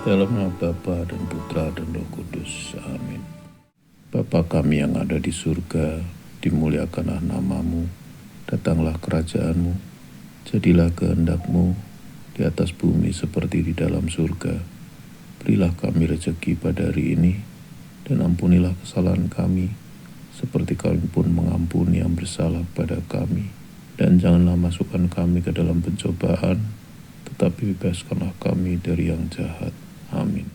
Dalam nama Bapa dan Putra dan Roh Kudus. Amin. Bapa kami yang ada di surga, dimuliakanlah namamu, datanglah kerajaanmu, jadilah kehendak-Mu di atas bumi seperti di dalam surga. Berilah kami rezeki pada hari ini, dan ampunilah kesalahan kami, seperti kami pun mengampuni yang bersalah pada kami. Dan janganlah masukkan kami ke dalam pencobaan, tetapi bebaskanlah kami dari yang jahat. Amin.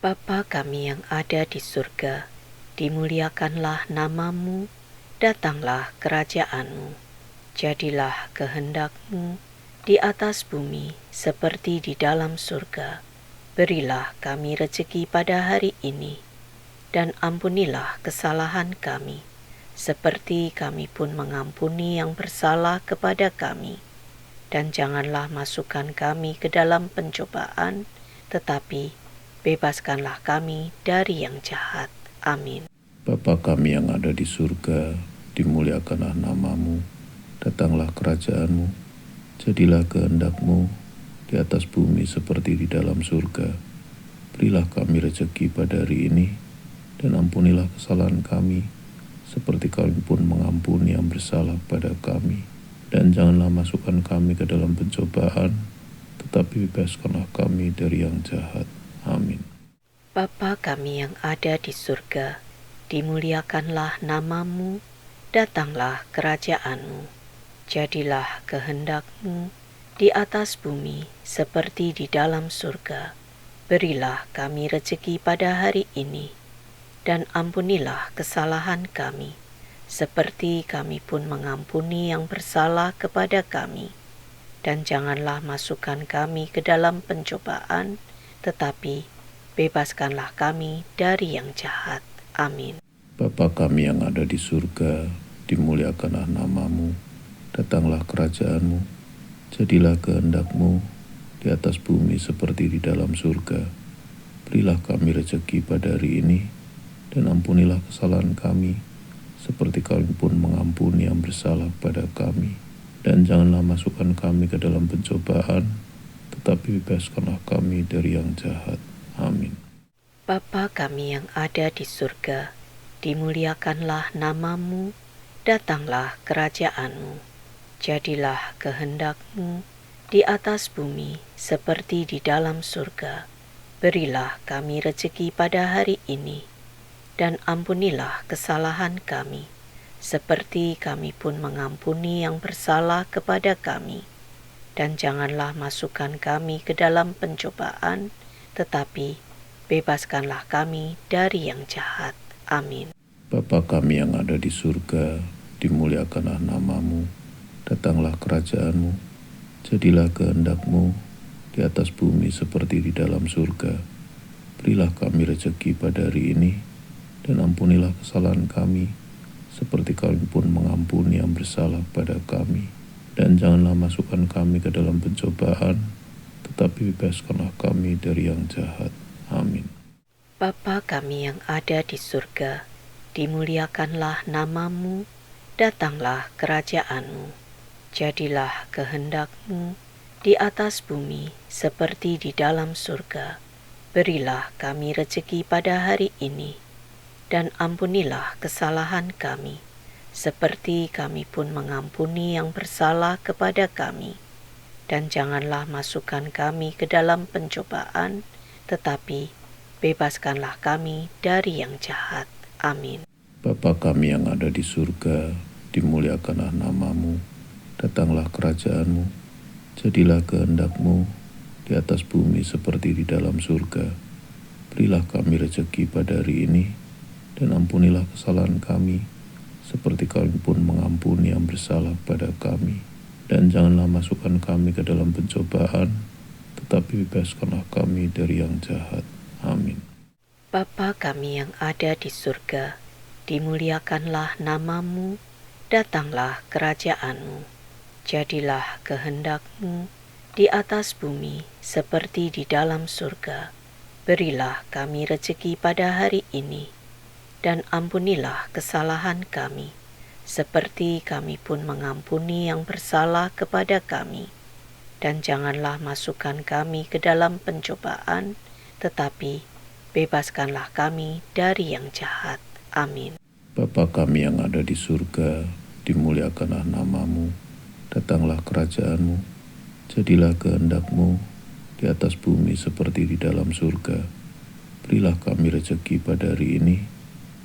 Bapa kami yang ada di surga, dimuliakanlah namamu, datanglah kerajaan-Mu. Jadilah kehendak-Mu di atas bumi seperti di dalam surga. Berilah kami rezeki pada hari ini, dan ampunilah kesalahan kami, seperti kami pun mengampuni yang bersalah kepada kami. Dan janganlah masukkan kami ke dalam pencobaan, tetapi bebaskanlah kami dari yang jahat. Amin. Bapa kami yang ada di surga, dimuliakanlah namamu, datanglah kerajaan-Mu, jadilah kehendak-Mu di atas bumi seperti di dalam surga. Berilah kami rezeki pada hari ini, dan ampunilah kesalahan kami, seperti kami pun mengampuni yang bersalah pada kami. Dan janganlah masukkan kami ke dalam pencobaan, tetapi bebaskanlah kami dari yang jahat. Amin. Bapa kami yang ada di surga, dimuliakanlah namamu, datanglah kerajaan-Mu. Jadilah kehendak-Mu di atas bumi seperti di dalam surga. Berilah kami rezeki pada hari ini, dan ampunilah kesalahan kami, seperti kami pun mengampuni yang bersalah kepada kami. Dan janganlah masukkan kami ke dalam pencobaan, tetapi bebaskanlah kami dari yang jahat. Amin. Bapa kami yang ada di surga, dimuliakanlah namamu, datanglah kerajaan-Mu, jadilah kehendak-Mu di atas bumi seperti di dalam surga. Berilah kami rezeki pada hari ini, dan ampunilah kesalahan kami, seperti kami pun mengampuni yang bersalah pada kami. Dan janganlah masukkan kami ke dalam pencobaan, tetapi bebaskanlah kami dari yang jahat. Amin. Bapa kami yang ada di surga, dimuliakanlah namamu, datanglah kerajaan-Mu. Jadilah kehendak-Mu di atas bumi seperti di dalam surga. Berilah kami rezeki pada hari ini, dan ampunilah kesalahan kami, seperti kami pun mengampuni yang bersalah kepada kami. Dan janganlah masukkan kami ke dalam pencobaan, tetapi bebaskanlah kami dari yang jahat. Amin. Bapa kami yang ada di surga, dimuliakanlah namamu, datanglah kerajaan-Mu, jadilah kehendak-Mu di atas bumi seperti di dalam surga. Berilah kami rezeki pada hari ini, dan ampunilah kesalahan kami, seperti kami pun mengampuni yang bersalah pada kami. Dan janganlah masukkan kami ke dalam pencobaan, tetapi bebaskanlah kami dari yang jahat. Amin. Bapa kami yang ada di surga, dimuliakanlah namamu, datanglah kerajaan-Mu. Jadilah kehendak-Mu di atas bumi seperti di dalam surga. Berilah kami rezeki pada hari ini, dan ampunilah kesalahan kami, seperti kami pun mengampuni yang bersalah kepada kami. Dan janganlah masukkan kami ke dalam pencobaan, tetapi bebaskanlah kami dari yang jahat. Amin. Bapa kami yang ada di surga, dimuliakanlah namamu, datanglah kerajaan-Mu, jadilah kehendak-Mu di atas bumi seperti di dalam surga. Berilah kami rezeki pada hari ini, dan ampunilah kesalahan kami, seperti kami pun mengampuni yang bersalah pada kami. Dan janganlah masukkan kami ke dalam pencobaan, tetapi bebaskanlah kami dari yang jahat. Amin. Bapa kami yang ada di surga, dimuliakanlah namamu, datanglah kerajaan-Mu. Jadilah kehendak-Mu di atas bumi seperti di dalam surga. Berilah kami rezeki pada hari ini, dan ampunilah kesalahan kami, seperti kami pun mengampuni yang bersalah kepada kami. Dan janganlah masukkan kami ke dalam pencobaan, tetapi bebaskanlah kami dari yang jahat. Amin. Bapa kami yang ada di surga, dimuliakanlah namamu, datanglah kerajaanmu, jadilah kehendak-Mu di atas bumi seperti di dalam surga. Berilah kami rezeki pada hari ini,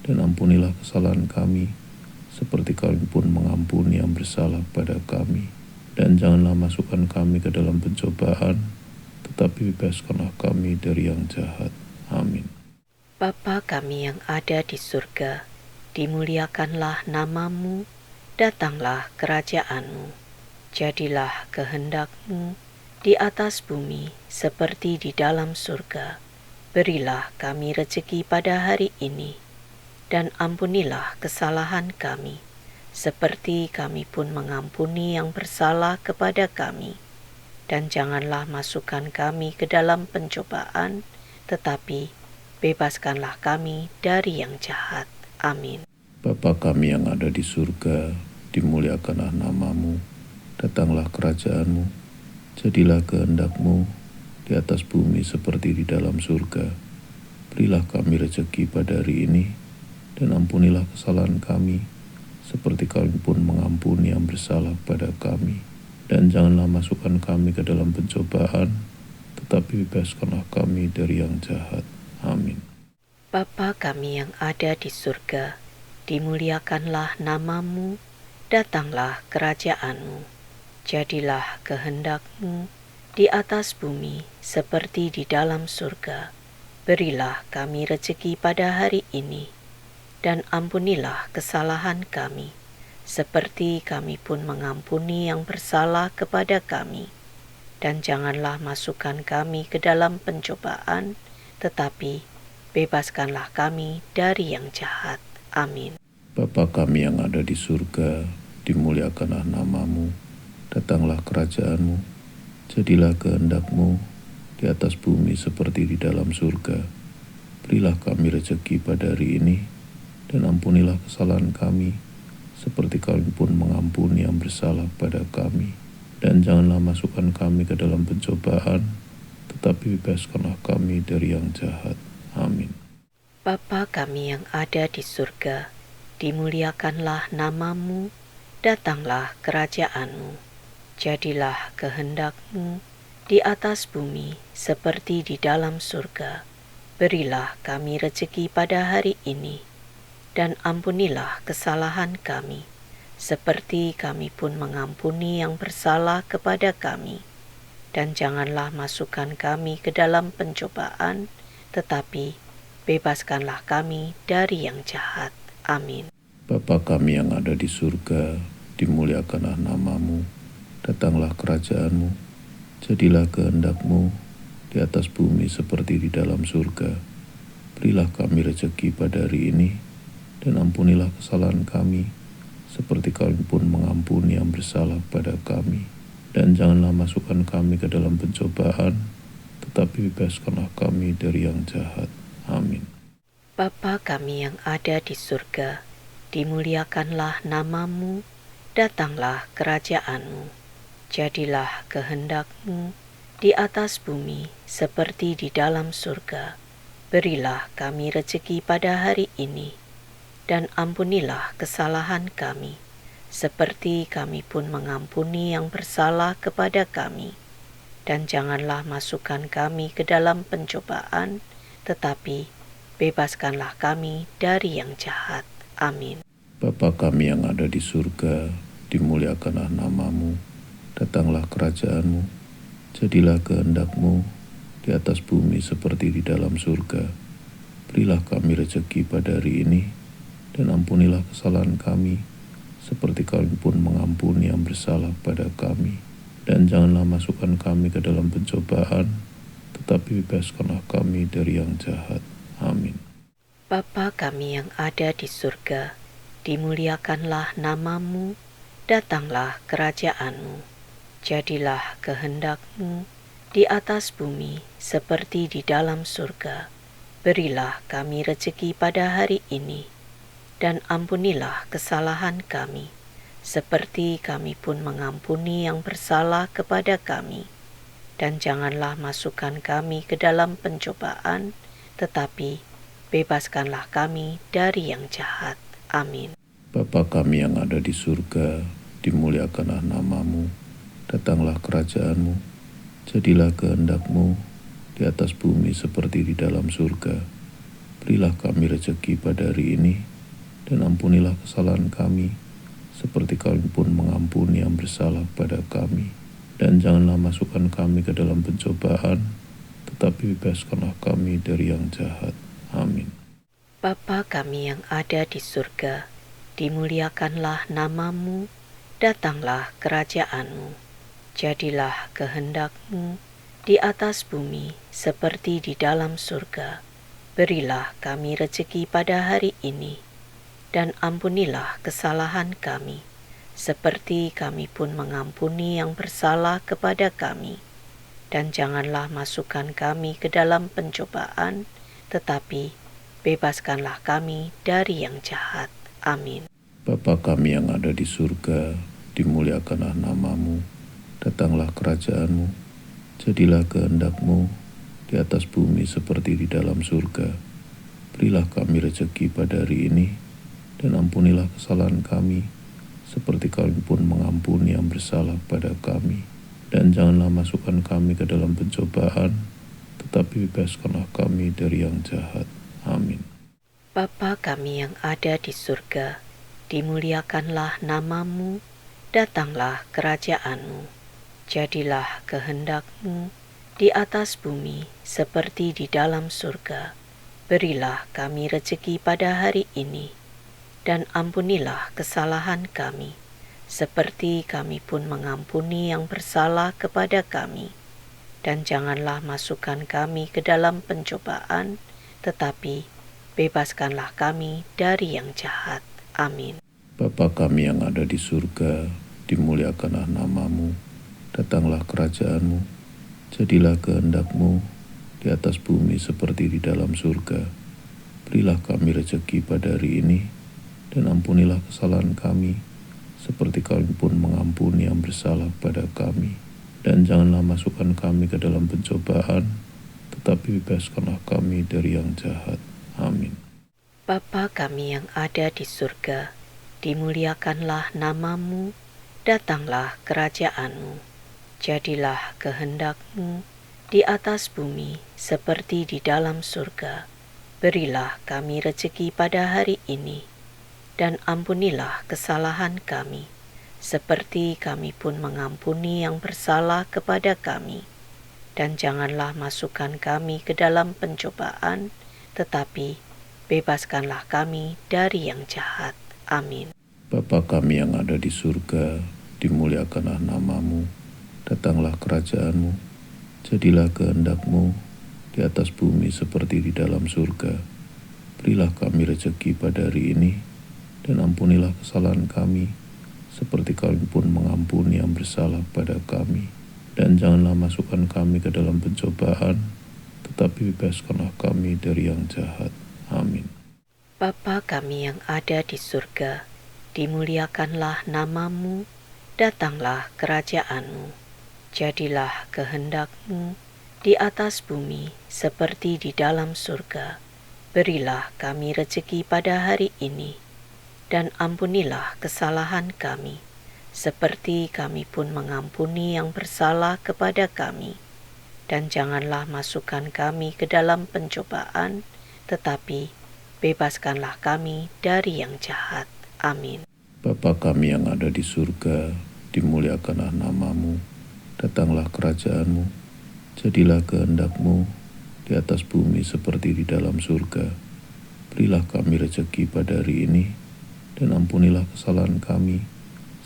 dan ampunilah kesalahan kami, seperti kami pun mengampuni yang bersalah pada kami. Dan janganlah masukkan kami ke dalam pencobaan, tetapi bebaskanlah kami dari yang jahat. Amin. Bapa kami yang ada di surga, dimuliakanlah namamu, datanglah kerajaan-Mu. Jadilah kehendak-Mu di atas bumi seperti di dalam surga. Berilah kami rezeki pada hari ini, dan ampunilah kesalahan kami, seperti kami pun mengampuni yang bersalah kepada kami. Dan janganlah masukkan kami ke dalam pencobaan, tetapi bebaskanlah kami dari yang jahat. Amin. Bapa kami yang ada di surga, dimuliakanlah namamu, datanglah kerajaan-Mu, jadilah kehendak-Mu di atas bumi seperti di dalam surga. Berilah kami rezeki pada hari ini, dan ampunilah kesalahan kami, seperti kami pun mengampuni yang bersalah pada kami. Dan janganlah masukkan kami ke dalam pencobaan, tetapi bebaskanlah kami dari yang jahat. Amin. Bapa kami yang ada di surga, dimuliakanlah namamu, datanglah kerajaan-Mu. Jadilah kehendak-Mu di atas bumi seperti di dalam surga. Berilah kami rezeki pada hari ini, dan ampunilah kesalahan kami, seperti kami pun mengampuni yang bersalah kepada kami. Dan janganlah masukkan kami ke dalam pencobaan, tetapi bebaskanlah kami dari yang jahat. Amin. Bapa kami yang ada di surga, dimuliakanlah namamu, datanglah kerajaan-Mu, jadilah kehendak-Mu di atas bumi seperti di dalam surga. Berilah kami rezeki pada hari ini, dan ampunilah kesalahan kami, seperti kami pun mengampuni yang bersalah pada kami. Dan janganlah masukkan kami ke dalam pencobaan, tetapi bebaskanlah kami dari yang jahat. Amin. Bapa kami yang ada di surga, dimuliakanlah namamu, datanglah kerajaan-Mu. Jadilah kehendak-Mu di atas bumi seperti di dalam surga. Berilah kami rezeki pada hari ini, dan ampunilah kesalahan kami, seperti kami pun mengampuni yang bersalah kepada kami. Dan janganlah masukkan kami ke dalam pencobaan, tetapi bebaskanlah kami dari yang jahat. Amin. Bapa kami yang ada di surga, dimuliakanlah namamu, datanglah kerajaan-Mu, jadilah kehendak-Mu di atas bumi seperti di dalam surga. Berilah kami rezeki pada hari ini, dan ampunilah kesalahan kami, seperti kami pun mengampuni yang bersalah pada kami. Dan janganlah masukkan kami ke dalam pencobaan, tetapi bebaskanlah kami dari yang jahat. Amin. Bapa kami yang ada di surga, dimuliakanlah namamu, datanglah kerajaan-Mu. Jadilah kehendak-Mu di atas bumi seperti di dalam surga. Berilah kami rezeki pada hari ini, dan ampunilah kesalahan kami, seperti kami pun mengampuni yang bersalah kepada kami. Dan janganlah masukkan kami ke dalam pencobaan, tetapi bebaskanlah kami dari yang jahat. Amin. Bapa kami yang ada di surga, dimuliakanlah namamu, datanglah kerajaan-Mu, jadilah kehendak-Mu di atas bumi seperti di dalam surga. Berilah kami rezeki pada hari ini, dan ampunilah kesalahan kami, seperti kami pun mengampuni yang bersalah pada kami. Dan janganlah masukkan kami ke dalam pencobaan, tetapi bebaskanlah kami dari yang jahat. Amin. Bapa kami yang ada di surga, dimuliakanlah namamu, datanglah kerajaan-Mu. Jadilah kehendak-Mu di atas bumi seperti di dalam surga. Berilah kami rezeki pada hari ini, dan ampunilah kesalahan kami, seperti kami pun mengampuni yang bersalah kepada kami. dan janganlah masukkan kami ke dalam pencobaan, tetapi bebaskanlah kami dari yang jahat. Amin. Bapa kami yang ada di surga, dimuliakanlah namamu, datanglah kerajaanmu, jadilah kehendak-Mu di atas bumi seperti di dalam surga. Berilah kami rezeki pada hari ini, dan ampunilah kesalahan kami, seperti kami pun mengampuni yang bersalah pada kami. Dan janganlah masukkan kami ke dalam pencobaan, tetapi bebaskanlah kami dari yang jahat. Amin. Bapa kami yang ada di surga, dimuliakanlah namamu, datanglah kerajaan-Mu. Jadilah kehendak-Mu di atas bumi seperti di dalam surga. Berilah kami rezeki pada hari ini, dan ampunilah kesalahan kami, seperti kami pun mengampuni yang bersalah kepada kami. Dan janganlah masukkan kami ke dalam pencobaan, tetapi bebaskanlah kami dari yang jahat. Amin. Bapa kami yang ada di surga, dimuliakanlah namamu, datanglah kerajaan-Mu, jadilah kehendak-Mu di atas bumi seperti di dalam surga. Berilah kami rezeki pada hari ini, dan ampunilah kesalahan kami, seperti kami pun mengampuni yang bersalah pada kami. Dan janganlah masukkan kami ke dalam pencobaan, tetapi bebaskanlah kami dari yang jahat. Amin. Bapa kami yang ada di surga, dimuliakanlah namamu, datanglah kerajaan-Mu. Jadilah kehendak-Mu di atas bumi seperti di dalam surga. Berilah kami rezeki pada hari ini, dan ampunilah kesalahan kami, seperti kami pun mengampuni yang bersalah kepada kami. Dan janganlah masukkan kami ke dalam pencobaan, tetapi bebaskanlah kami dari yang jahat. Amin. Bapa kami yang ada di surga, dimuliakanlah namamu, datanglah kerajaan-Mu, jadilah kehendak-Mu di atas bumi seperti di dalam surga. Berilah kami rezeki pada hari ini, dan ampunilah kesalahan kami, seperti kami pun mengampuni yang bersalah pada kami. Dan janganlah masukkan kami ke dalam pencobaan, tetapi bebaskanlah kami dari yang jahat. Amin. Bapa kami yang ada di surga, dimuliakanlah namamu, datanglah kerajaan-Mu. Jadilah kehendak-Mu di atas bumi seperti di dalam surga. Berilah kami rezeki pada hari ini, dan ampunilah kesalahan kami, seperti kami pun mengampuni yang bersalah kepada kami. Dan janganlah masukkan kami ke dalam pencobaan, tetapi bebaskanlah kami dari yang jahat. Amin. Bapa kami yang ada di surga, dimuliakanlah namamu, datanglah kerajaan-Mu, jadilah kehendak-Mu di atas bumi seperti di dalam surga. Berilah kami rezeki pada hari ini, dan ampunilah kesalahan kami, seperti kami pun mengampuni yang bersalah pada kami. Dan janganlah masukkan kami ke dalam pencobaan, tetapi bebaskanlah kami dari yang jahat. Amin. Bapa kami yang ada di surga, dimuliakanlah namamu, datanglah kerajaan-Mu. Jadilah kehendak-Mu di atas bumi seperti di dalam surga. Berilah kami rezeki pada hari ini, dan ampunilah kesalahan kami, seperti kami pun mengampuni yang bersalah kepada kami. Dan janganlah masukkan kami ke dalam pencobaan, tetapi bebaskanlah kami dari yang jahat. Amin. Bapa kami yang ada di surga, dimuliakanlah namamu, datanglah kerajaan-Mu, jadilah kehendak-Mu di atas bumi seperti di dalam surga. Berilah kami rezeki pada hari ini, dan ampunilah kesalahan kami,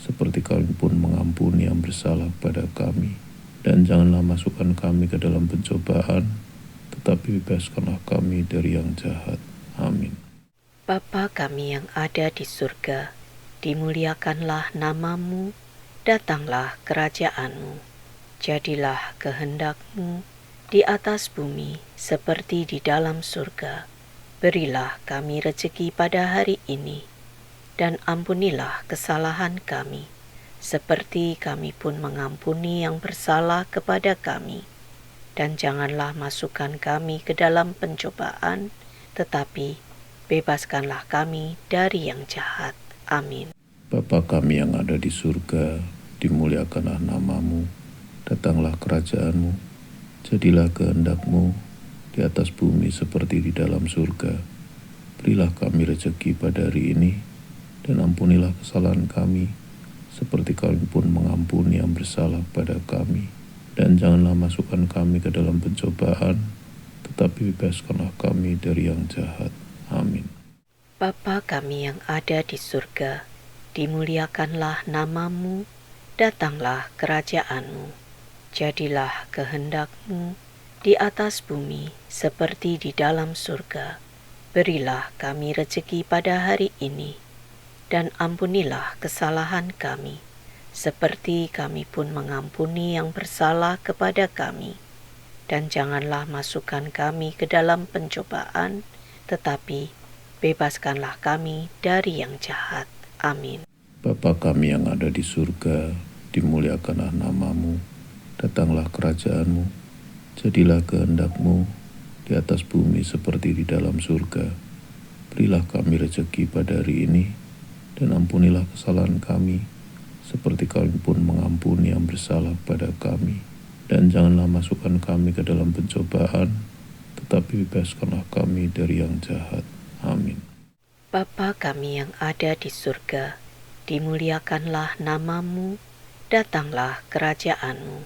seperti kami pun mengampuni yang bersalah pada kami. Dan janganlah masukkan kami ke dalam pencobaan, tetapi bebaskanlah kami dari yang jahat. Amin. Bapa kami yang ada di surga, dimuliakanlah namamu, datanglah kerajaan-Mu. Jadilah kehendak-Mu di atas bumi seperti di dalam surga. Berilah kami rezeki pada hari ini, dan ampunilah kesalahan kami, seperti kami pun mengampuni yang bersalah kepada kami. Dan janganlah masukkan kami ke dalam pencobaan, tetapi bebaskanlah kami dari yang jahat. Amin. Bapa kami yang ada di surga, dimuliakanlah namamu, datanglah kerajaanmu, jadilah kehendak-Mu di atas bumi seperti di dalam surga. Berilah kami rezeki pada hari ini, dan ampunilah kesalahan kami, seperti kami pun mengampuni yang bersalah pada kami. Dan janganlah masukkan kami ke dalam pencobaan, tetapi bebaskanlah kami dari yang jahat. Amin. Bapa kami yang ada di surga, dimuliakanlah namamu, datanglah kerajaan-Mu. Jadilah kehendak-Mu di atas bumi seperti di dalam surga. Berilah kami rezeki pada hari ini, dan ampunilah kesalahan kami, seperti kami pun mengampuni yang bersalah kepada kami. Dan janganlah masukkan kami ke dalam pencobaan, tetapi bebaskanlah kami dari yang jahat. Amin. Bapa kami yang ada di surga, dimuliakanlah namamu, datanglah kerajaan-Mu, jadilah kehendak-Mu di atas bumi seperti di dalam surga. Berilah kami rezeki pada hari ini, dan ampunilah kesalahan kami, seperti kami pun mengampuni yang bersalah pada kami. Dan janganlah masukkan kami ke dalam pencobaan, tetapi bebaskanlah kami dari yang jahat. Amin. Bapa kami yang ada di surga, dimuliakanlah namamu, datanglah kerajaan-Mu.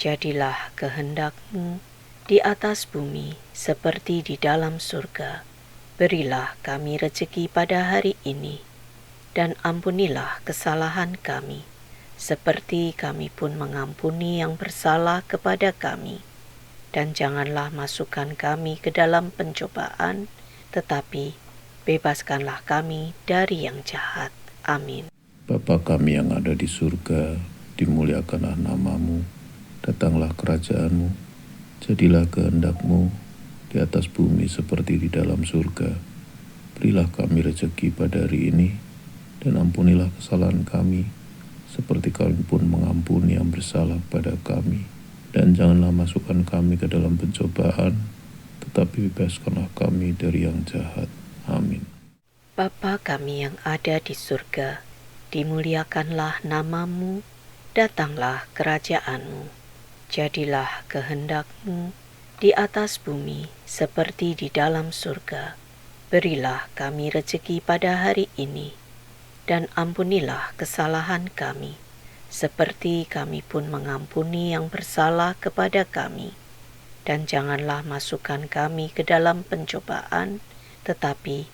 Jadilah kehendak-Mu di atas bumi seperti di dalam surga. Berilah kami rezeki pada hari ini, dan ampunilah kesalahan kami, seperti kami pun mengampuni yang bersalah kepada kami. Dan janganlah masukkan kami ke dalam pencobaan, tetapi bebaskanlah kami dari yang jahat. Amin. Bapa kami yang ada di surga, dimuliakanlah namamu, datanglah kerajaan-Mu, jadilah kehendak-Mu di atas bumi seperti di dalam surga. Berilah kami rezeki pada hari ini, dan ampunilah kesalahan kami, seperti kami pun mengampuni yang bersalah pada kami. Dan janganlah masukkan kami ke dalam pencobaan, tetapi bebaskanlah kami dari yang jahat. Amin. Bapa kami yang ada di surga, dimuliakanlah namamu, datanglah kerajaan-Mu. Jadilah kehendak-Mu di atas bumi seperti di dalam surga. Berilah kami rezeki pada hari ini, dan ampunilah kesalahan kami, seperti kami pun mengampuni yang bersalah kepada kami. Dan janganlah masukkan kami ke dalam pencobaan, tetapi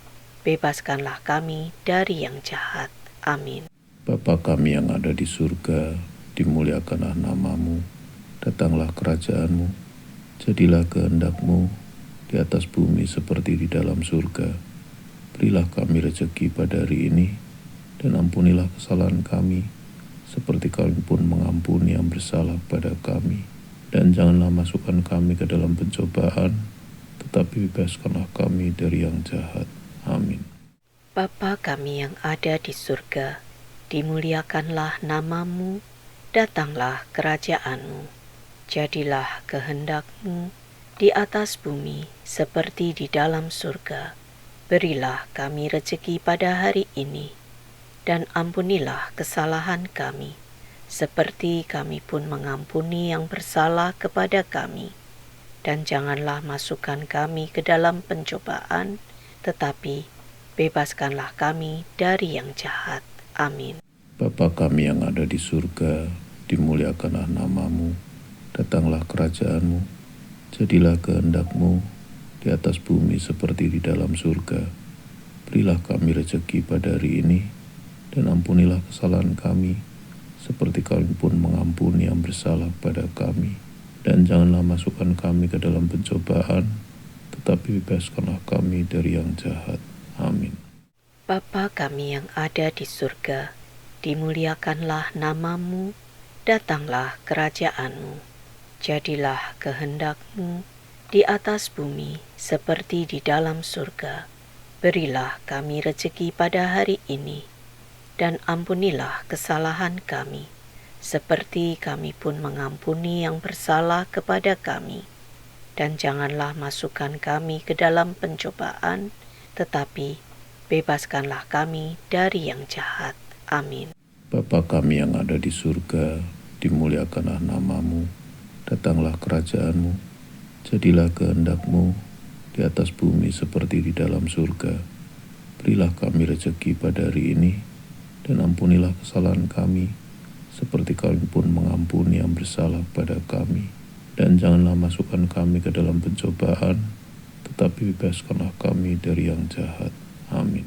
bebaskanlah kami dari yang jahat. Amin. Bapa kami yang ada di surga, dimuliakanlah namamu, datanglah kerajaan-Mu, jadilah kehendak-Mu di atas bumi seperti di dalam surga. Berilah kami rezeki pada hari ini, dan ampunilah kesalahan kami, seperti kami pun mengampuni yang bersalah pada kami. Dan janganlah masukkan kami ke dalam pencobaan, tetapi bebaskanlah kami dari yang jahat. Amin. Bapa kami yang ada di surga, dimuliakanlah namamu, datanglah kerajaan-Mu. Jadilah kehendak-Mu di atas bumi seperti di dalam surga. Berilah kami rezeki pada hari ini, dan ampunilah kesalahan kami, seperti kami pun mengampuni yang bersalah kepada kami. Dan janganlah masukkan kami ke dalam pencobaan, tetapi bebaskanlah kami dari yang jahat. Amin. Bapa kami yang ada di surga, dimuliakanlah namamu, datanglah kerajaan-Mu, jadilah kehendak-Mu di atas bumi seperti di dalam surga. Berilah kami rezeki pada hari ini, dan ampunilah kesalahan kami, seperti kami pun mengampuni yang bersalah pada kami. Dan janganlah masukkan kami ke dalam pencobaan, tetapi bebaskanlah kami dari yang jahat. Amin. Bapa kami yang ada di surga, dimuliakanlah namamu, datanglah kerajaan-Mu. Jadilah kehendak-Mu di atas bumi seperti di dalam surga. Berilah kami rezeki pada hari ini, dan ampunilah kesalahan kami, seperti kami pun mengampuni yang bersalah kepada kami. Dan janganlah masukkan kami ke dalam pencobaan, tetapi bebaskanlah kami dari yang jahat. Amin. Bapa kami yang ada di surga, dimuliakanlah namamu, datanglah kerajaanmu, jadilah kehendak-Mu di atas bumi seperti di dalam surga. Berilah kami rezeki pada hari ini, dan ampunilah kesalahan kami, seperti kami pun mengampuni yang bersalah pada kami. Dan janganlah masukkan kami ke dalam pencobaan, tetapi bebaskanlah kami dari yang jahat. Amin.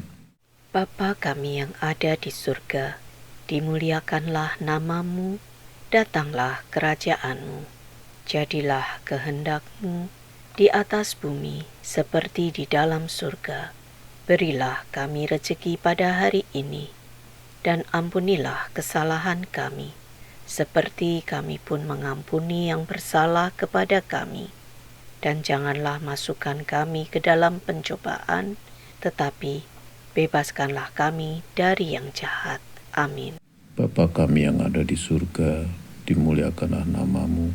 Bapa kami yang ada di surga, dimuliakanlah namamu, datanglah kerajaan-Mu. Jadilah kehendak-Mu di atas bumi seperti di dalam surga. Berilah kami rezeki pada hari ini, dan ampunilah kesalahan kami, seperti kami pun mengampuni yang bersalah kepada kami. Dan janganlah masukkan kami ke dalam pencobaan, tetapi bebaskanlah kami dari yang jahat. Amin. Bapa kami yang ada di surga, dimuliakanlah namamu,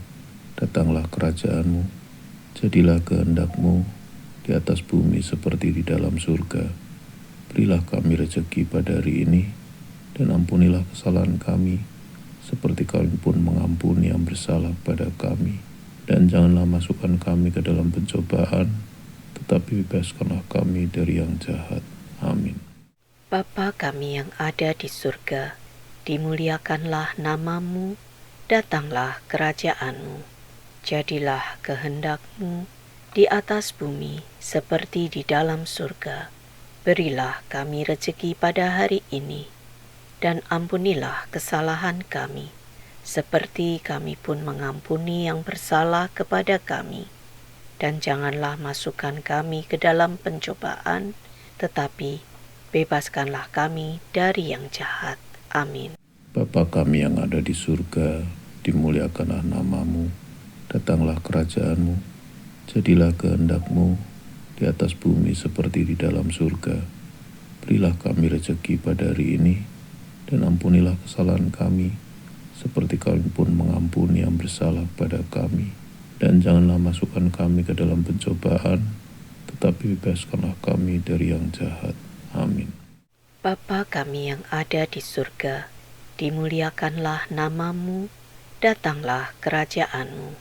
datanglah kerajaan-Mu, jadilah kehendak-Mu di atas bumi seperti di dalam surga. Berilah kami rezeki pada hari ini, dan ampunilah kesalahan kami, seperti kami pun mengampuni yang bersalah pada kami. Dan janganlah masukkan kami ke dalam pencobaan, tetapi bebaskanlah kami dari yang jahat. Amin. Bapa kami yang ada di surga, dimuliakanlah namamu, datanglah kerajaan-Mu. Jadilah kehendak-Mu di atas bumi seperti di dalam surga. Berilah kami rezeki pada hari ini, dan ampunilah kesalahan kami, seperti kami pun mengampuni yang bersalah kepada kami. Dan janganlah masukkan kami ke dalam pencobaan, tetapi bebaskanlah kami dari yang jahat. Amin. Bapa kami yang ada di surga, dimuliakanlah namamu, datanglah kerajaan-Mu, jadilah kehendak-Mu di atas bumi seperti di dalam surga. Berilah kami rezeki pada hari ini, dan ampunilah kesalahan kami, seperti kami pun mengampuni yang bersalah pada kami. Dan janganlah masukkan kami ke dalam pencobaan, tetapi bebaskanlah kami dari yang jahat. Amin. Bapa kami yang ada di surga, dimuliakanlah namamu, datanglah kerajaan-Mu.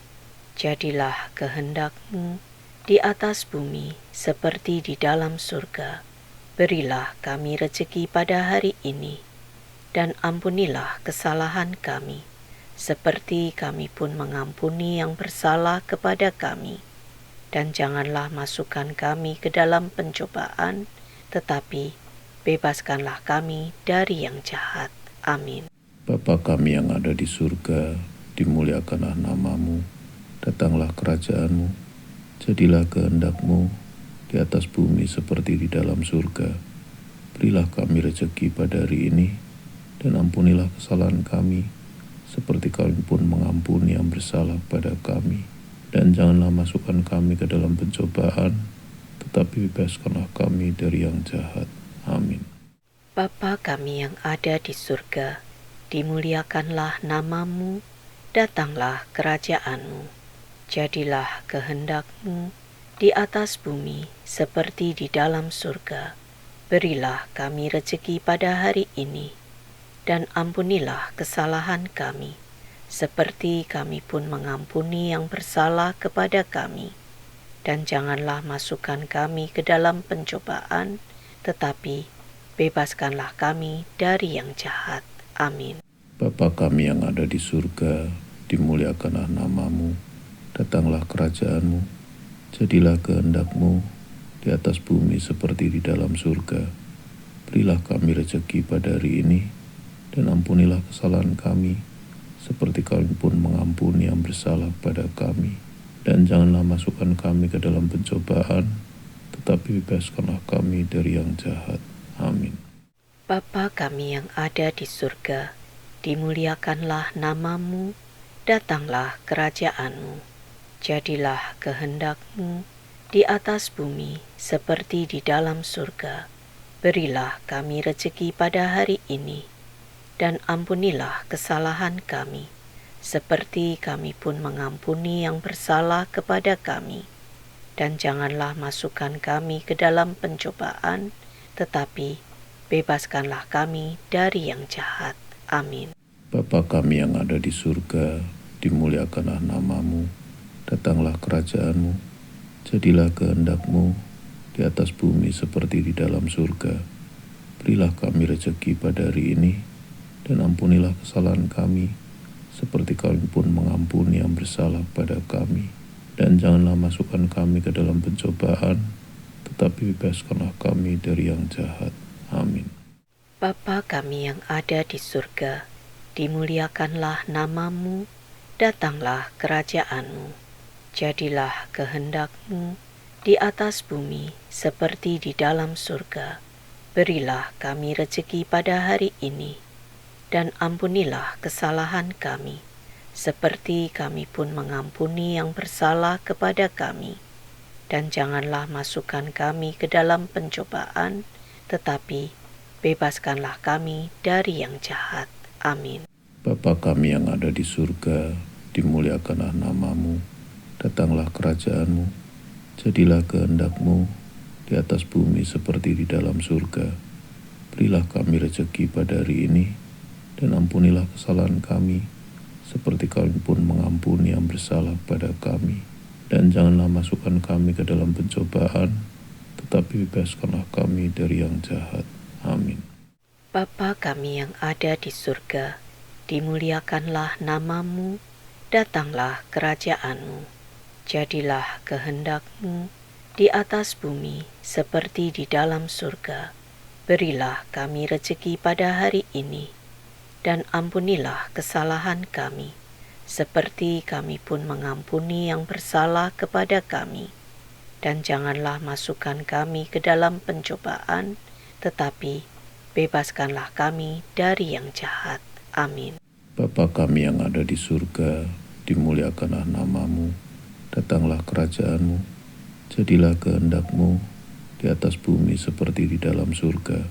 Jadilah kehendak-Mu di atas bumi seperti di dalam surga. Berilah kami rezeki pada hari ini, dan ampunilah kesalahan kami, seperti kami pun mengampuni yang bersalah kepada kami. Dan janganlah masukkan kami ke dalam pencobaan, tetapi bebaskanlah kami dari yang jahat. Amin. Bapa kami yang ada di surga, dimuliakanlah namamu, datanglah kerajaan-Mu, jadilah kehendak-Mu di atas bumi seperti di dalam surga. Berilah kami rezeki pada hari ini, dan ampunilah kesalahan kami, seperti kami pun mengampuni yang bersalah pada kami. Dan janganlah masukkan kami ke dalam pencobaan, tetapi bebaskanlah kami dari yang jahat. Amin. Bapa kami yang ada di surga, dimuliakanlah namamu, datanglah kerajaan-Mu. Jadilah kehendak-Mu di atas bumi seperti di dalam surga. Berilah kami rezeki pada hari ini, dan ampunilah kesalahan kami, seperti kami pun mengampuni yang bersalah kepada kami. Dan janganlah masukkan kami ke dalam pencobaan, tetapi bebaskanlah kami dari yang jahat. Amin. Bapa kami yang ada di surga, dimuliakanlah namamu, datanglah kerajaan-Mu, jadilah kehendak-Mu di atas bumi seperti di dalam surga. Berilah kami rezeki pada hari ini, dan ampunilah kesalahan kami, seperti kami pun mengampuni yang bersalah pada kami. Dan janganlah masukkan kami ke dalam pencobaan, tetapi bebaskanlah kami dari yang jahat. Amin. Bapa kami yang ada di surga, dimuliakanlah namamu, datanglah kerajaan-Mu. Jadilah kehendak-Mu di atas bumi seperti di dalam surga. berilah kami rezeki pada hari ini, dan ampunilah kesalahan kami, seperti kami pun mengampuni yang bersalah kepada kami. Dan janganlah masukkan kami ke dalam pencobaan, tetapi bebaskanlah kami dari yang jahat. Amin. Bapa kami yang ada di surga, dimuliakanlah namamu, datanglah kerajaanmu, jadilah kehendak-Mu di atas bumi seperti di dalam surga. Berilah kami rezeki pada hari ini, dan ampunilah kesalahan kami, seperti kami pun mengampuni yang bersalah pada kami. Dan janganlah masukkan kami ke dalam pencobaan, tetapi bebaskanlah kami dari yang jahat. Amin. Bapa kami yang ada di surga, dimuliakanlah namamu, datanglah kerajaan-Mu. Jadilah kehendak-Mu di atas bumi seperti di dalam surga. Berilah kami rezeki pada hari ini, dan ampunilah kesalahan kami, seperti kami pun mengampuni yang bersalah kepada kami. Dan janganlah masukkan kami ke dalam pencobaan, tetapi bebaskanlah kami dari yang jahat. Amin. Bapa kami yang ada di surga, dimuliakanlah namamu, datanglah kerajaan-Mu, jadilah kehendak-Mu di atas bumi seperti di dalam surga. Berilah kami rezeki pada hari ini, dan ampunilah kesalahan kami, seperti kami pun mengampuni yang bersalah pada kami. Dan janganlah masukkan kami ke dalam pencobaan, tetapi bebaskanlah kami dari yang jahat. Amin. Bapa kami yang ada di surga, dimuliakanlah namamu, datanglah kerajaan-Mu. Jadilah kehendak-Mu di atas bumi seperti di dalam surga. Berilah kami rezeki pada hari ini, dan ampunilah kesalahan kami, seperti kami pun mengampuni yang bersalah kepada kami. Dan janganlah masukkan kami ke dalam pencobaan, tetapi bebaskanlah kami dari yang jahat. Amin. Bapa kami yang ada di surga, dimuliakanlah namamu, datanglah kerajaan-Mu, jadilah kehendak-Mu di atas bumi seperti di dalam surga.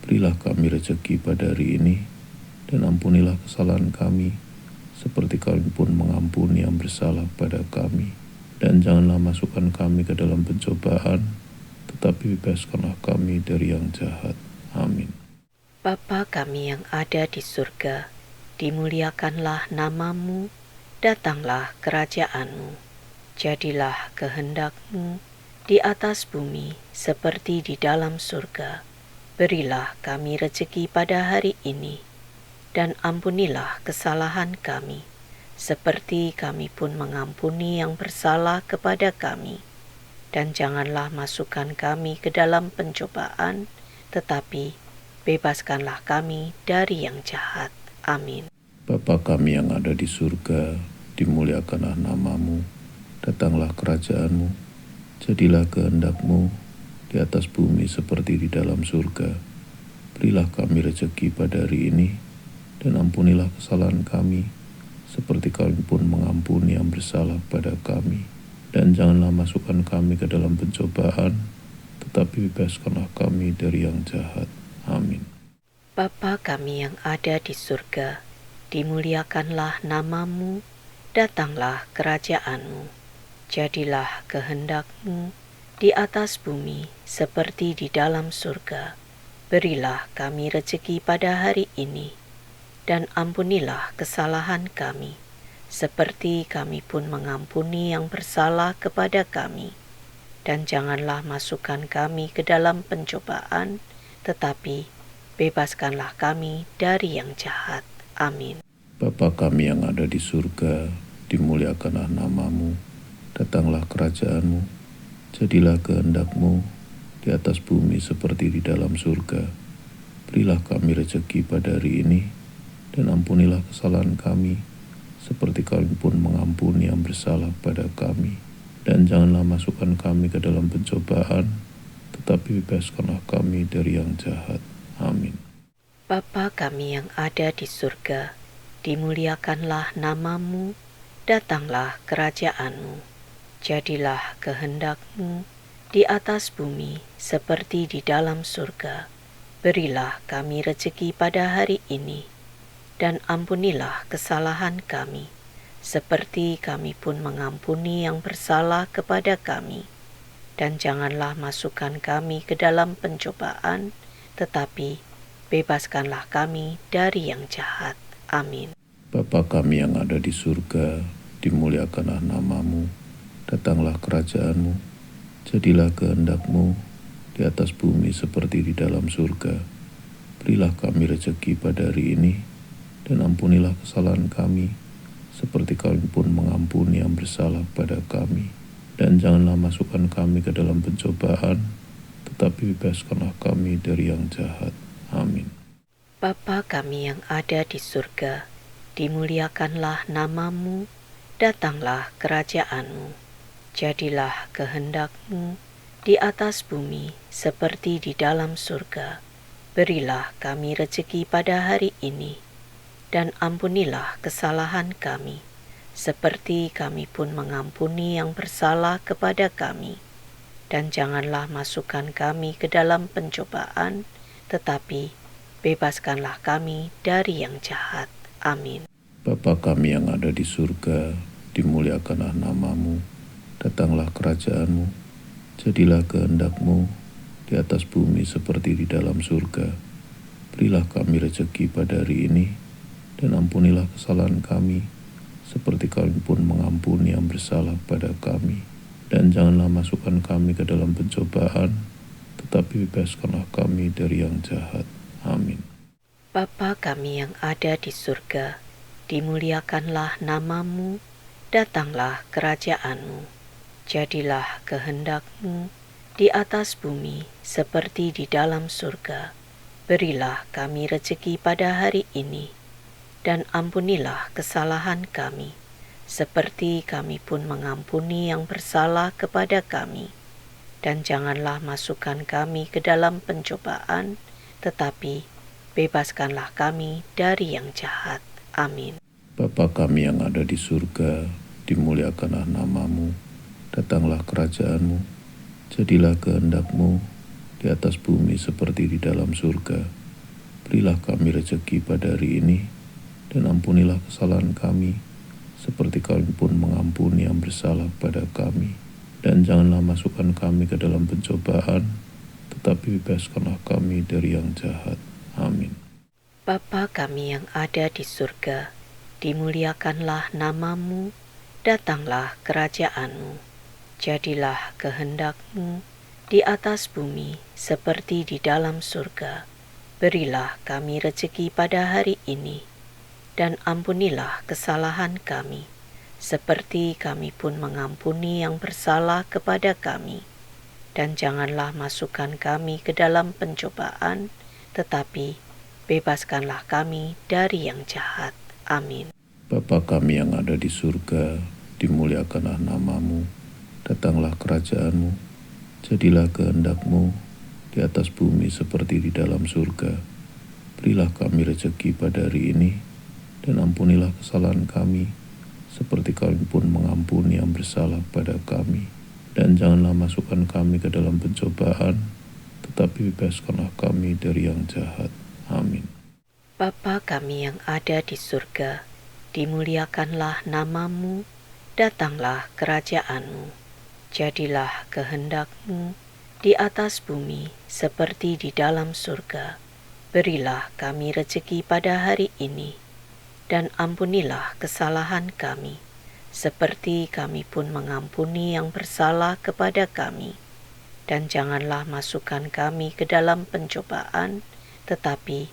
Berilah kami rezeki pada hari ini, dan ampunilah kesalahan kami, seperti kami pun mengampuni yang bersalah pada kami. Dan janganlah masukkan kami ke dalam pencobaan, tetapi bebaskanlah kami dari yang jahat. Amin. Bapa kami yang ada di surga, dimuliakanlah namamu, datanglah kerajaan-Mu. Jadilah kehendak-Mu di atas bumi seperti di dalam surga. Berilah kami rezeki pada hari ini, dan ampunilah kesalahan kami, seperti kami pun mengampuni yang bersalah kepada kami. Dan janganlah masukkan kami ke dalam pencobaan, tetapi bebaskanlah kami dari yang jahat. Amin. Bapa kami yang ada di surga, dimuliakanlah namamu, datanglah kerajaan-Mu, jadilah kehendak-Mu di atas bumi seperti di dalam surga. Berilah kami rezeki pada hari ini, dan ampunilah kesalahan kami, seperti kami pun mengampuni yang bersalah pada kami. Dan janganlah masukkan kami ke dalam pencobaan, tetapi bebaskanlah kami dari yang jahat. Amin. Bapa kami yang ada di surga, dimuliakanlah namamu, datanglah kerajaan-Mu. Jadilah kehendak-Mu di atas bumi seperti di dalam surga. Berilah kami rezeki pada hari ini, dan ampunilah kesalahan kami, seperti kami pun mengampuni yang bersalah kepada kami. Dan janganlah masukkan kami ke dalam pencobaan, tetapi bebaskanlah kami dari yang jahat. Amin. Bapa kami yang ada di surga, dimuliakanlah namamu, datanglah kerajaan-Mu, jadilah kehendak-Mu di atas bumi seperti di dalam surga. Berilah kami rezeki pada hari ini, dan ampunilah kesalahan kami, seperti kami pun mengampuni yang bersalah pada kami. Dan janganlah masukkan kami ke dalam pencobaan, tetapi bebaskanlah kami dari yang jahat. Amin. Bapa kami yang ada di surga, dimuliakanlah namamu, datanglah kerajaan-Mu. Jadilah kehendak-Mu di atas bumi seperti di dalam surga. Berilah kami rezeki pada hari ini, dan ampunilah kesalahan kami, seperti kami pun mengampuni yang bersalah kepada kami. Dan janganlah masukkan kami ke dalam pencobaan, tetapi bebaskanlah kami dari yang jahat. Amin. Bapa kami yang ada di surga, dimuliakanlah namamu, datanglah kerajaanmu, jadilah kehendak-Mu di atas bumi seperti di dalam surga. Berilah kami rezeki pada hari ini, dan ampunilah kesalahan kami, seperti kami pun mengampuni yang bersalah pada kami. Dan janganlah masukkan kami ke dalam pencobaan, tetapi bebaskanlah kami dari yang jahat. Amin. Bapa kami yang ada di surga, dimuliakanlah namamu, datanglah kerajaan-Mu. Jadilah kehendak-Mu di atas bumi seperti di dalam surga. Berilah kami rezeki pada hari ini, dan ampunilah kesalahan kami, seperti kami pun mengampuni yang bersalah kepada kami. Dan janganlah masukkan kami ke dalam pencobaan, tetapi bebaskanlah kami dari yang jahat. Amin. Bapa kami yang ada di surga, dimuliakanlah namamu, datanglah kerajaan-Mu, jadilah kehendak-Mu di atas bumi seperti di dalam surga. Berilah kami rezeki pada hari ini, dan ampunilah kesalahan kami, seperti kami pun mengampuni yang bersalah pada kami. Dan janganlah masukkan kami ke dalam pencobaan, tetapi bebaskanlah kami dari yang jahat. Amin. Bapa kami yang ada di surga, dimuliakanlah namamu, datanglah kerajaan-Mu. Jadilah kehendak-Mu di atas bumi seperti di dalam surga. Berilah kami rezeki pada hari ini, dan ampunilah kesalahan kami, seperti kami pun mengampuni yang bersalah kepada kami. Dan janganlah masukkan kami ke dalam pencobaan, tetapi bebaskanlah kami dari yang jahat. Amin. Bapa kami yang ada di surga, dimuliakanlah namamu, datanglah kerajaan-Mu, jadilah kehendak-Mu di atas bumi seperti di dalam surga. Berilah kami rezeki pada hari ini, dan ampunilah kesalahan kami, seperti kami pun mengampuni yang bersalah pada kami. Dan janganlah masukkan kami ke dalam pencobaan, tetapi bebaskanlah kami dari yang jahat. Amin. Bapa kami yang ada di surga, dimuliakanlah namamu, datanglah kerajaan-Mu. Jadilah kehendak-Mu di atas bumi seperti di dalam surga. Berilah kami rezeki pada hari ini, dan ampunilah kesalahan kami, seperti kami pun mengampuni yang bersalah kepada kami. Dan janganlah masukkan kami ke dalam pencobaan, tetapi bebaskanlah kami dari yang jahat. Amin. Bapa kami yang ada di surga, dimuliakanlah namamu, datanglah kerajaan-Mu, jadilah kehendak-Mu di atas bumi seperti di dalam surga. Berilah kami rezeki pada hari ini, dan ampunilah kesalahan kami, seperti kami pun mengampuni yang bersalah pada kami. Dan janganlah masukkan kami ke dalam pencobaan, tetapi bebaskanlah kami dari yang jahat. Amin. Bapa kami yang ada di surga, dimuliakanlah namamu, datanglah kerajaan-Mu. Jadilah kehendak-Mu di atas bumi seperti di dalam surga. Berilah kami rezeki pada hari ini, dan ampunilah kesalahan kami, seperti kami pun mengampuni yang bersalah kepada kami. Dan janganlah masukkan kami ke dalam pencobaan, tetapi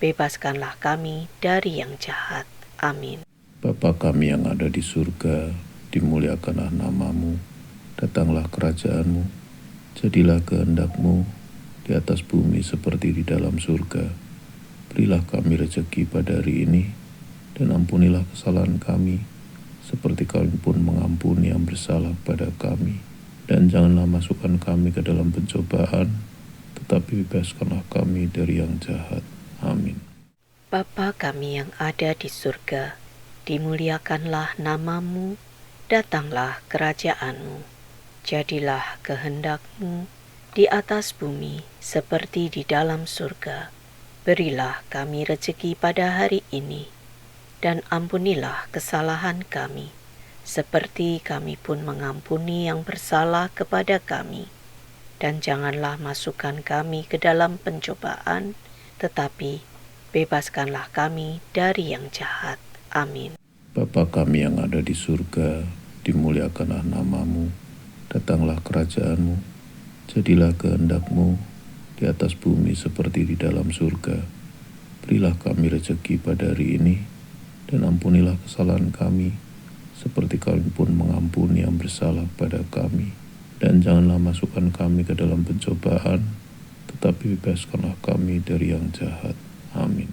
bebaskanlah kami dari yang jahat. Amin. Bapa kami yang ada di surga, dimuliakanlah namamu, datanglah kerajaan-Mu, jadilah kehendak-Mu di atas bumi seperti di dalam surga. Berilah kami rezeki pada hari ini, dan ampunilah kesalahan kami, seperti kami pun mengampuni yang bersalah pada kami. Dan janganlah masukkan kami ke dalam pencobaan, tetapi bebaskanlah kami dari yang jahat. Amin. Bapa kami yang ada di surga, dimuliakanlah namamu, datanglah kerajaan-Mu. Jadilah kehendak-Mu di atas bumi seperti di dalam surga. Berilah kami rezeki pada hari ini, dan ampunilah kesalahan kami, seperti kami pun mengampuni yang bersalah kepada kami. Dan janganlah masukkan kami ke dalam pencobaan, tetapi bebaskanlah kami dari yang jahat. Amin. Bapa kami yang ada di surga, dimuliakanlah nama-Mu, datanglah kerajaan-Mu, jadilah kehendak-Mu di atas bumi seperti di dalam surga. Berilah kami rezeki pada hari ini, dan ampunilah kesalahan kami, seperti kami pun mengampuni yang bersalah pada kami. Dan janganlah masukkan kami ke dalam pencobaan, tetapi bebaskanlah kami dari yang jahat. Amin.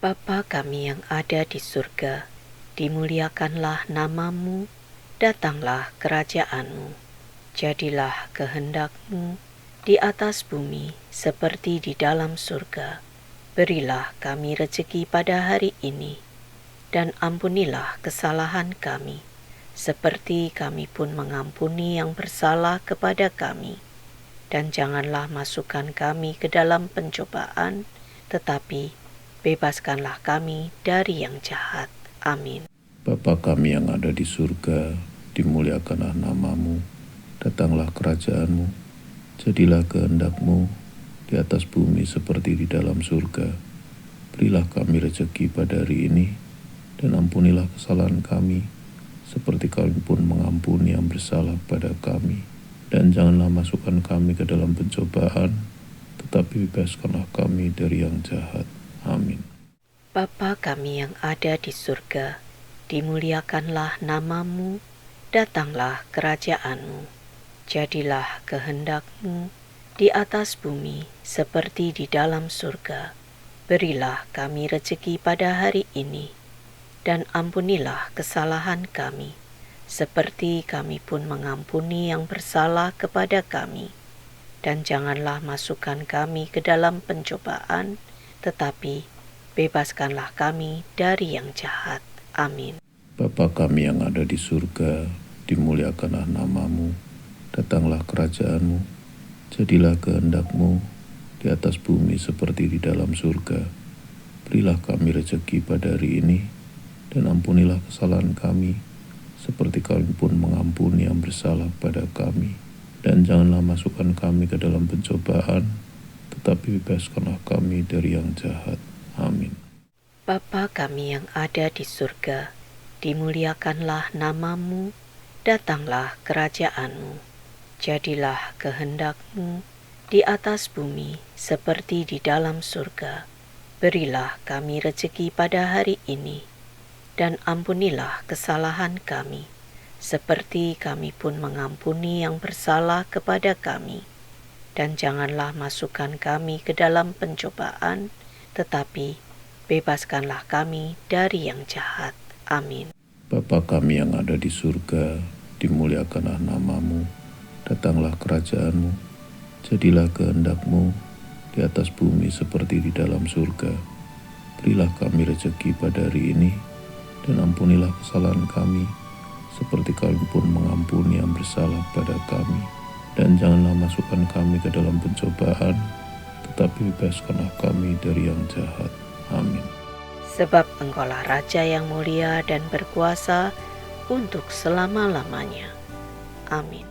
Bapa kami yang ada di surga, dimuliakanlah nama-Mu, datanglah kerajaan-Mu. Jadilah kehendak-Mu di atas bumi seperti di dalam surga. Berilah kami rezeki pada hari ini, dan ampunilah kesalahan kami, seperti kami pun mengampuni yang bersalah kepada kami. Dan janganlah masukkan kami ke dalam pencobaan, tetapi bebaskanlah kami dari yang jahat. Amin. Bapa kami yang ada di surga, dimuliakanlah nama-Mu, datanglah kerajaan-Mu, jadilah kehendak-Mu di atas bumi seperti di dalam surga. Berilah kami rezeki pada hari ini, dan ampunilah kesalahan kami, seperti kami pun mengampuni yang bersalah pada kami. Dan janganlah masukkan kami ke dalam pencobaan, tetapi bebaskanlah kami dari yang jahat. Amin. Bapa kami yang ada di surga, dimuliakanlah nama-Mu, datanglah kerajaan-Mu. Jadilah kehendak-Mu di atas bumi seperti di dalam surga. Berilah kami rezeki pada hari ini, dan ampunilah kesalahan kami, seperti kami pun mengampuni yang bersalah kepada kami. Dan janganlah masukkan kami ke dalam pencobaan, tetapi bebaskanlah kami dari yang jahat. Amin. Bapa kami yang ada di surga, dimuliakanlah nama-Mu, datanglah kerajaan-Mu, jadilah kehendak-Mu di atas bumi seperti di dalam surga. Berilah kami rezeki pada hari ini, dan ampunilah kesalahan kami, seperti kami pun mengampuni yang bersalah pada kami. Dan janganlah masukkan kami ke dalam pencobaan, tetapi bebaskanlah kami dari yang jahat. Amin. Bapa kami yang ada di surga, dimuliakanlah nama-Mu, datanglah kerajaan-Mu. Jadilah kehendak-Mu di atas bumi seperti di dalam surga. Berilah kami rezeki pada hari ini, dan ampunilah kesalahan kami, seperti kami pun mengampuni yang bersalah kepada kami. Dan janganlah masukkan kami ke dalam pencobaan, tetapi bebaskanlah kami dari yang jahat. Amin. Bapa kami yang ada di surga, dimuliakanlah nama-Mu, datanglah kerajaan-Mu, jadilah kehendak-Mu di atas bumi seperti di dalam surga. Berilah kami rezeki pada hari ini, dan ampunilah kesalahan kami, seperti kami pun mengampuni yang bersalah pada kami. Dan janganlah masukkan kami ke dalam pencobaan, tetapi bebaskanlah kami dari yang jahat. Amin. Sebab Engkaulah Raja yang mulia dan berkuasa untuk selama-lamanya. Amin.